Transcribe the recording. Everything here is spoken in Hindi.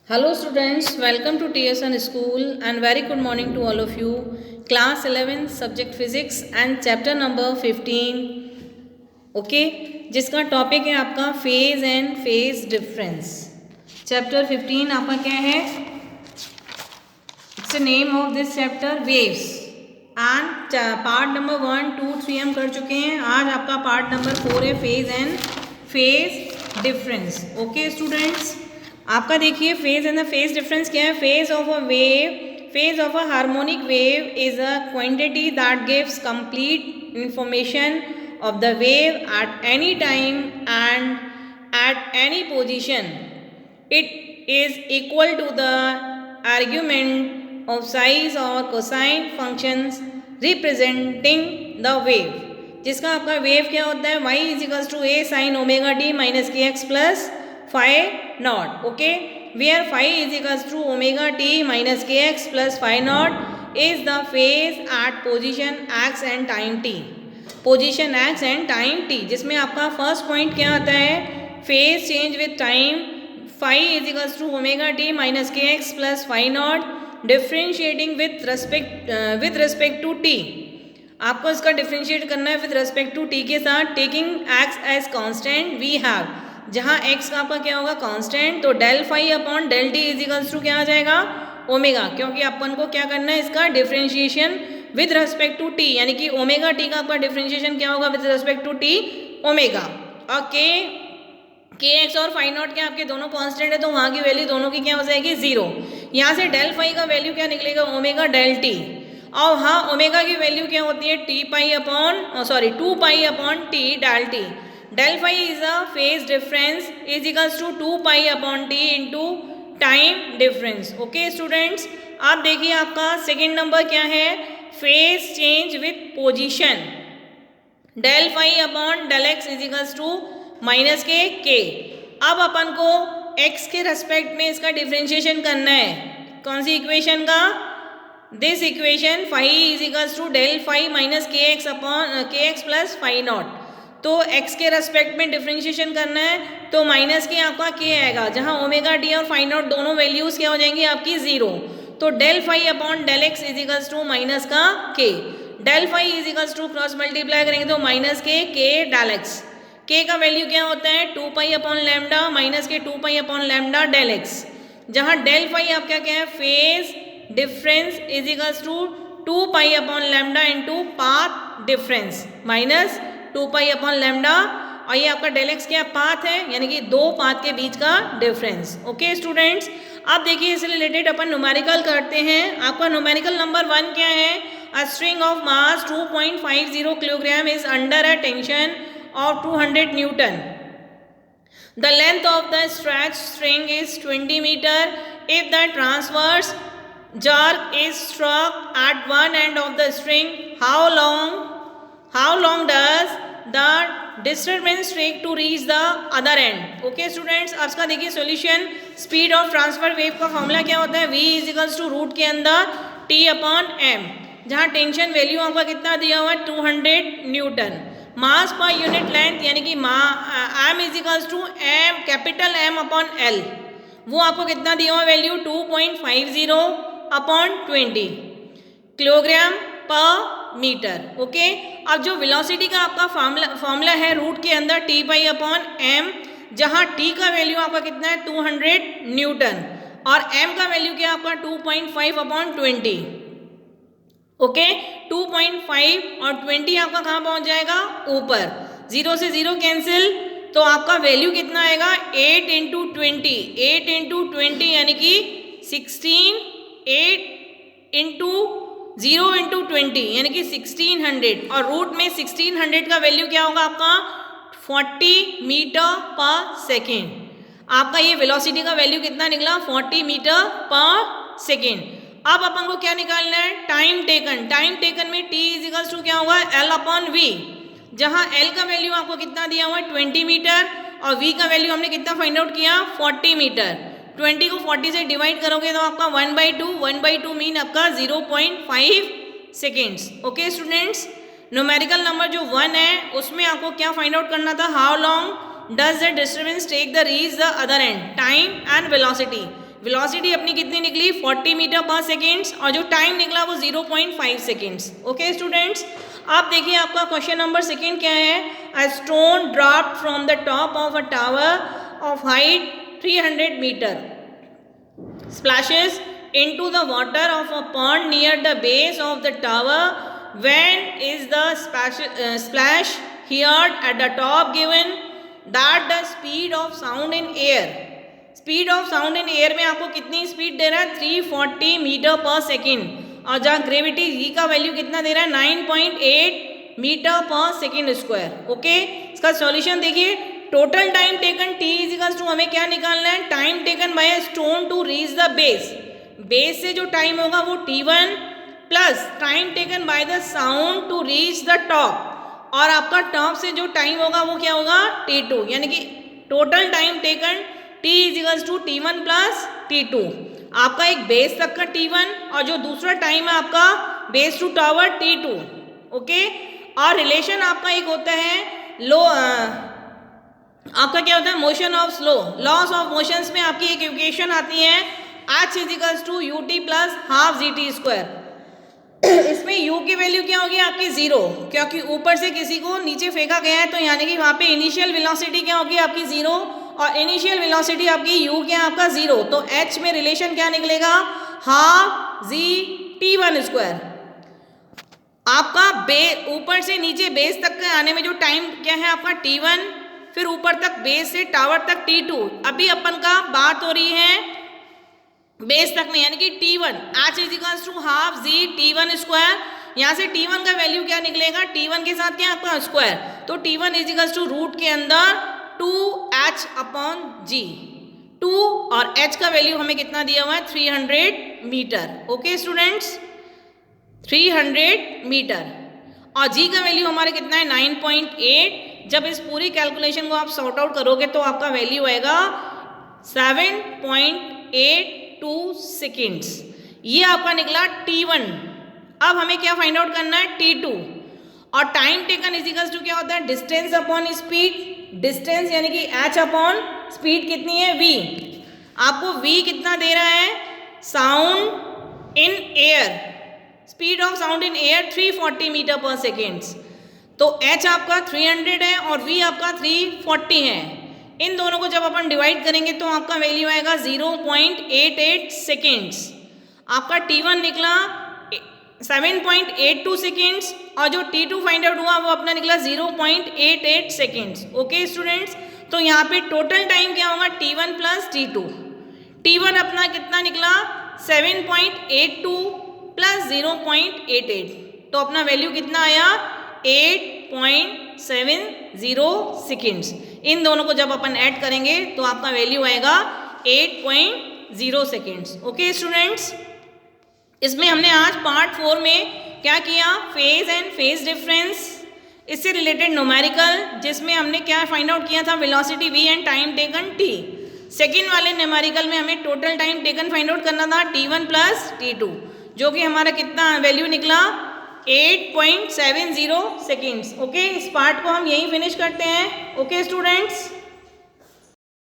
Hello students, welcome to TSN School and very good morning to all of you. Class 11 subject physics and chapter number 15. Okay जिसका टॉपिक है आपका phase and phase difference. Chapter 15 आपका क्या है? It's name of this chapter waves and part number 1, 2, 3 हम कर चुके हैं. आज आपका पार्ट नंबर 4 है phase and phase difference. Okay students, आपका देखिए phase and the phase difference क्या है. Phase of a wave, phase of a harmonic wave is a quantity that gives complete information of the wave at any time and at any position. It is equal to the argument of size or cosine functions representing the wave. जिसका आपका वेव क्या होता है? y is equals to a sin omega T minus के x plus phi naught. Okay, where phi is equals to omega T minus के x plus phi naught is the phase at position X and time T. Position X and time T, जिसमें आपका फर्स्ट पॉइंट क्या आता है? Phase change with time. Phi is equals to omega T minus के x plus phi naught differentiating with respect to T. आपको इसका डिफ्रेंशिएट करना है विथ रिस्पेक्ट टू टी के साथ. Taking x as constant we have, जहाँ एक्स का आपका क्या होगा? कांस्टेंट. तो del phi upon del T is equals to क्या आ जाएगा? ओमेगा, क्योंकि अपन को क्या करना है? इसका differentiation with respect to T, यानी कि ओमेगा टी का आपका डिफरेंशिएशन क्या होगा? With respect to T omega. और के एक्स और फाइव नॉट के आपके दोनों कांस्टेंट है, तो वहाँ की वैल्यू दोनों की क्या हो जाएगी? जीरो. यहाँ से डेल फाइव का वैल्यू क्या निकलेगा? Omega del T. और हाँ, ओमेगा की वैल्यू क्या होती है? T pi upon two pi upon T del T. Del phi is a phase difference is equals to two pi upon T into time difference. Okay students, आप देखिए आपका सेकेंड नंबर क्या है? Phase change with position. Del phi upon del x is equals to minus k. अब अपन को एक्स के रेस्पेक्ट में इसका डिफरेंशिएशन करना है. कौन सी इक्वेशन का? This equation phi is equals to del phi minus के x upon k x plus phi naught. तो एक्स के रेस्पेक्ट में डिफरेंशिएशन करना है, तो माइनस के आपका के आएगा, जहाँ ओमेगा टी और फाइव नॉट दोनों वैल्यूज क्या हो जाएंगी? आपकी जीरो. तो del phi upon del x is equals to minus का k. Del phi is equals to cross multiply करेंगे तो माइनस के डेल एक्स. के का वैल्यू क्या होता है? Two pi upon lambda minus K two pi upon lambda del X. जहाँ डेल फाइव आपका क्या है? Phase difference is equals to two pi upon lambda into path difference minus two pi upon lambda. और ये आपका डेल एक्स क्या? पाथ है, यानी कि दो पाथ के बीच का डिफरेंस. ओके स्टूडेंट्स, अब देखिए इससे रिलेटेड अपन न्यूमेरिकल करते हैं. आपका न्यूमेरिकल नंबर 1 क्या है? A string of mass 2.50 kilogram is under a tension of 200 newton. The length of the stretch string is 20 metre. If the transverse jerk is struck at one end of the string, how long does the disturbance take to reach the other end? Okay students, अब इसका देखिए solution. Speed of transfer wave का फॉर्मूला क्या होता है? v is equals to root के अंदर t अपॉन m, जहाँ टेंशन वैल्यू आपका कितना दिया हुआ है? 200 न्यूटन. मास पर यूनिट लेंथ, यानी कि m is equals to m capital M upon L, वो आपको कितना दिया हुआ वैल्यू? 2.50 अपॉन 20 किलोग्राम पर मीटर. ओके, अब जो वेलोसिटी का आपका फॉर्मूला है रूट के अंदर टी पाई अपॉन एम, जहाँ टी का वैल्यू आपका कितना है? 200 न्यूटन और एम का वैल्यू क्या आपका? 2.5 अपॉन 20. ओके, 2.5 और 20 आपका कहाँ पहुँच जाएगा? ऊपर. जीरो से जीरो कैंसिल, तो आपका वैल्यू कितना आएगा? 8 इंटू 20. 8 इंटू 20 यानी कि 16. 8 इंटू 0 इंटू 20 यानी कि 1600. और रूट में 1600 का वैल्यू क्या होगा आपका? 40 मीटर पर सेकेंड. आपका ये वेलोसिटी का वैल्यू कितना निकला? 40 मीटर पर सेकेंड. अब अपन को क्या निकालना है? Time taken. टाइम टेकन में t इज इक्वल्स टू क्या होगा? L अपॉन v, जहाँ L का वैल्यू आपको कितना दिया हुआ है? 20 मीटर और v का वैल्यू हमने कितना फाइंड आउट किया? 40 मीटर. 20 को 40 से डिवाइड करोगे तो आपका 1/2 मीन आपका 0.5 seconds. Okay students, numerical number जो 1 है उसमें आपको क्या फाइंड आउट करना था? How long does the disturbance take the reach the other end? Time and velocity. Velocity अपनी कितनी निकली 40 मीटर पर सेकेंड्स और जो टाइम निकला वो 0.5 सेकेंड्स। ओके स्टूडेंट्स, आप देखिए आपका क्वेश्चन नंबर सेकेंड क्या है। A stone dropped from the top of a tower of height 300 metre splashes into the water of a pond near the base of the tower. When is the splash heard at the top given that the speed of sound in air? Speed of sound in air में आपको कितनी स्पीड दे रहा है 340 मीटर पर सेकेंड और जहाँ ग्रेविटी जी का वैल्यू कितना दे रहा है 9.8 मीटर पर सेकेंड स्क्वायर। ओके, इसका सॉल्यूशन देखिए। Total time taken t equals to हमें क्या निकालना है, time taken by stone to reach the base. Base से जो टाइम होगा वो t1 plus time taken by the sound to reach the top और आपका टॉप से जो टाइम होगा वो क्या होगा t2, यानी कि total time taken t equals to t1 plus t2। आपका एक बेस तक का t1 और जो दूसरा टाइम है आपका base to tower t2। Okay, और रिलेशन आपका एक होता है लो आपका क्या होता है motion of slow, laws of motions में आपकी एक इक्वेशन आती है h equals to ut plus half gt square. इसमें u की वैल्यू क्या होगी आपकी 0, क्योंकि ऊपर से किसी को नीचे फेंका गया है तो यानी कि वहाँ पे इनिशियल वेलोसिटी क्या होगी आपकी 0 और इनिशियल वेलोसिटी आपकी u क्या आपका 0, तो h में रिलेशन क्या निकलेगा हाफ g t1 स्क्वायर। आपका ऊपर से नीचे बेस तक के आने में जो टाइम क्या है आपका t1, फिर ऊपर तक बेस से टावर तक t2। अभी अपन का बात हो रही है बेस तक में यानी कि t1 h equals to half g t1 square. यहाँ से t1 का वैल्यू क्या निकलेगा, t1 के साथ क्या आपका स्क्वायर, तो t1 इजिकल्स टू रूट के अंदर 2h अपॉन g। 2 और h का वैल्यू हमें कितना दिया हुआ है 300 मीटर। ओके स्टूडेंट्स, 300 मीटर और g का वैल्यू हमारे कितना है 9.8। जब इस पूरी कैलकुलेशन को आप सॉर्ट आउट करोगे तो आपका वैल्यू आएगा 7.82 सेकेंड्स। ये आपका निकला t1। अब हमें क्या फाइंड आउट करना है t2 और टाइम टेकन इजिकल्स टू क्या होता है डिस्टेंस अपॉन स्पीड। डिस्टेंस यानी कि h अपॉन स्पीड कितनी है v। आपको v कितना दे रहा है sound in air, speed of sound in air 340 metre पर सेकेंड्स, तो h आपका 300 है और v आपका 340 है। इन दोनों को जब अपन डिवाइड करेंगे तो आपका वैल्यू आएगा 0.88 सेकेंड्स। आपका t1 निकला 7.82 सेकेंड्स और जो t2 फाइंड आउट हुआ वो अपना निकला 0.88 सेकेंड्स। ओके स्टूडेंट्स, तो यहाँ पे टोटल टाइम क्या होगा t1 प्लस t2। t1 अपना कितना निकला 7.82 प्लस 0.88, तो अपना वैल्यू कितना आया 8.70 सेकेंड्स। इन दोनों को जब अपन ऐड करेंगे तो आपका वैल्यू आएगा 8.0 सेकेंड्स। ओके स्टूडेंट्स, इसमें हमने आज पार्ट 4 में क्या किया, फेज एंड फेज डिफरेंस, इससे रिलेटेड न्यूमेरिकल जिसमें हमने क्या फाइंड आउट किया था velocity v and time taken t। Second वाले न्यूमेरिकल में हमें total time taken find out करना था t1 प्लस t2, जो कि हमारा कितना वैल्यू निकला 8.70 सेकेंड्स। ओके, इस पार्ट को हम यहीं फिनिश करते हैं। Okay students.